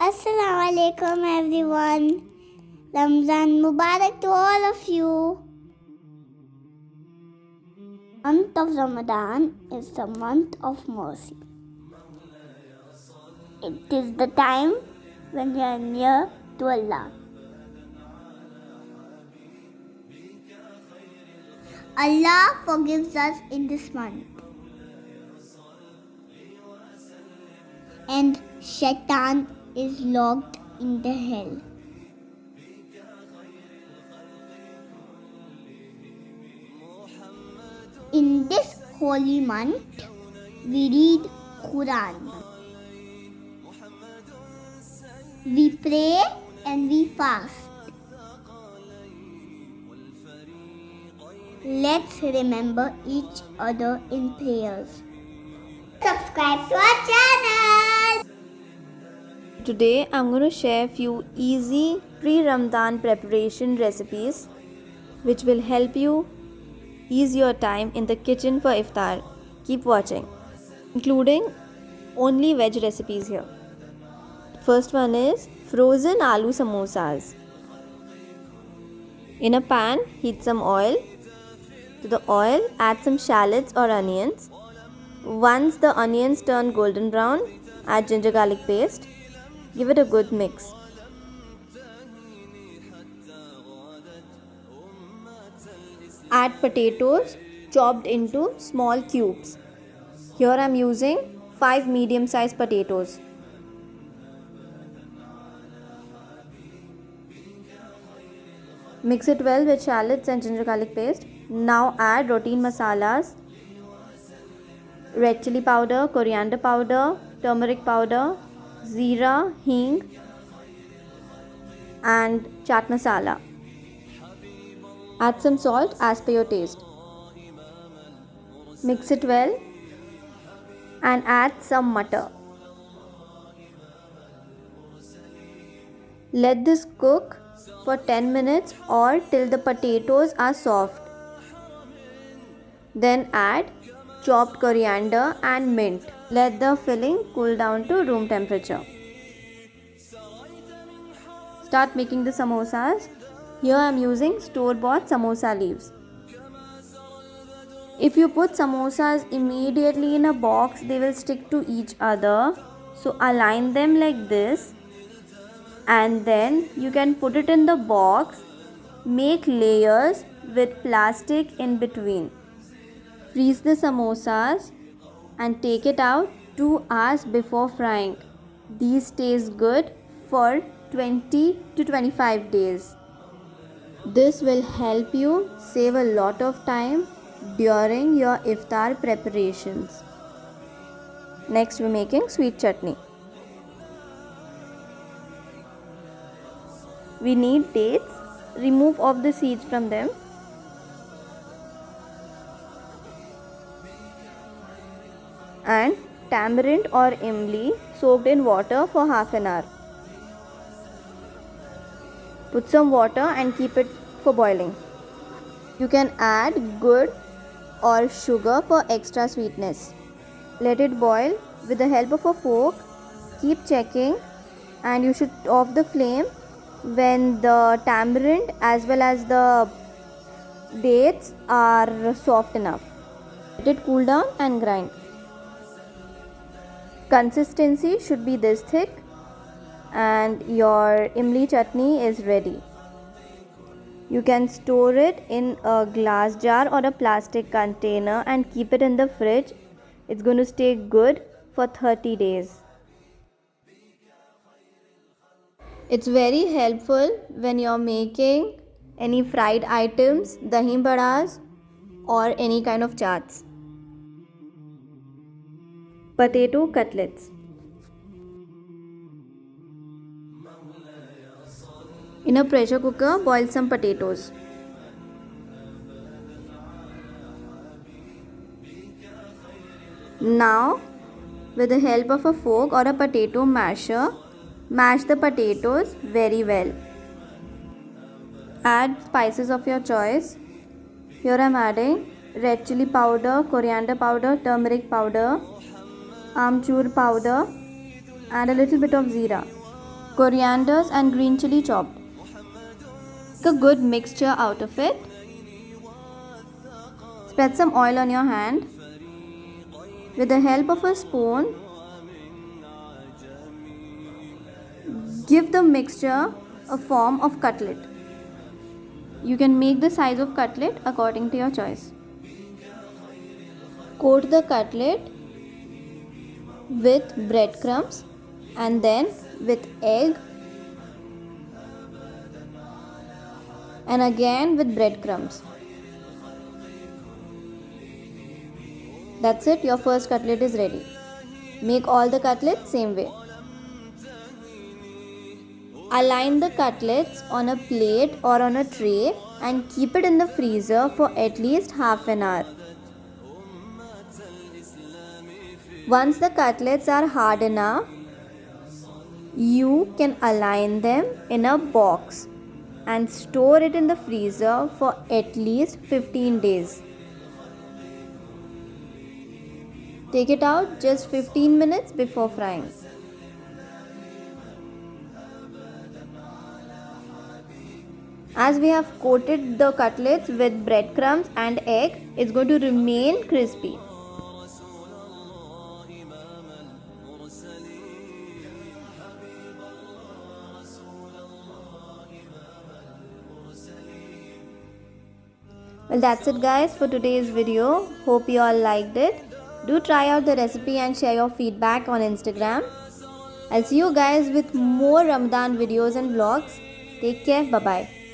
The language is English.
Assalamu alaikum everyone. Ramzan Mubarak to all of you. Month of Ramadan is the month of mercy. It is the time when we are near to Allah. Allah forgives us in this month. And Shaitan is locked in the hell. In this holy month, we read Quran. We pray and we fast. Let's remember each other in prayers. Subscribe to our channel. Today I'm going to share few easy pre-Ramadan preparation recipes which will help you ease your time in the kitchen for iftar. Keep watching, including only veg recipes here. First one is frozen aloo samosas. In a pan, heat some oil. To the oil, add some shallots or onions. Once the onions turn golden brown, add ginger garlic paste. Give it a good mix. Add potatoes chopped into small cubes. Here I am using 5 medium-sized potatoes. Mix it well with shallots and ginger garlic paste. Now add routine masalas: red chili powder, coriander powder, turmeric powder, Zeera, hing and chaat masala. Add some salt as per your taste. Mix it well and add some butter. Let this cook for 10 minutes or till the potatoes are soft. Then add chopped coriander and mint. Let the filling cool down to room temperature. Start making the samosas. Here I am using store-bought samosa leaves. If you put samosas immediately in a box, they will stick to each other. So align them like this and then you can put it in the box. Make layers with plastic in between. Freeze the samosas and take it out 2 hours before frying. These taste good for 20 to 25 days. This will help you save a lot of time during your iftar preparations. Next we're making sweet chutney. We need dates. Remove all the seeds from them. And tamarind or imli soaked in water for half an hour. Put some water and keep it for boiling. You can add gur or sugar for extra sweetness. Let it boil with the help of a fork. Keep checking and you should off the flame when the tamarind as well as the dates are soft enough. Let it cool down and grind. Consistency should be this thick and your imli chutney is ready. You can store it in a glass jar or a plastic container and keep it in the fridge. It's going to stay good for 30 days. It's very helpful when you're making any fried items, dahi badas or any kind of chaats. Potato cutlets. In a pressure cooker, boil some potatoes. Now, with the help of a fork or a potato masher, mash the potatoes very well. Add spices of your choice. Here I am adding red chili powder, coriander powder, turmeric powder, amchur powder and a little bit of Zeera. corianders and green chili chopped. Make a good mixture out of it. Spread some oil on your hand. With the help of a spoon, give the mixture a form of cutlet. You can make the size of cutlet according to your choice. Coat the cutlet with breadcrumbs and then with egg and again with breadcrumbs. That's it, your first cutlet is ready. Make all the cutlets same way. Align the cutlets on a plate or on a tray and keep it in the freezer for at least half an hour. Once the cutlets are hard enough, you can align them in a box and store it in the freezer for at least 15 days. Take it out just 15 minutes before frying. As we have coated the cutlets with breadcrumbs and egg, it's going to remain crispy. Well, that's it guys for today's video. Hope you all liked it. Do try out the recipe and share your feedback on Instagram. I'll see you guys with more Ramadan videos and vlogs. Take care. Bye-bye.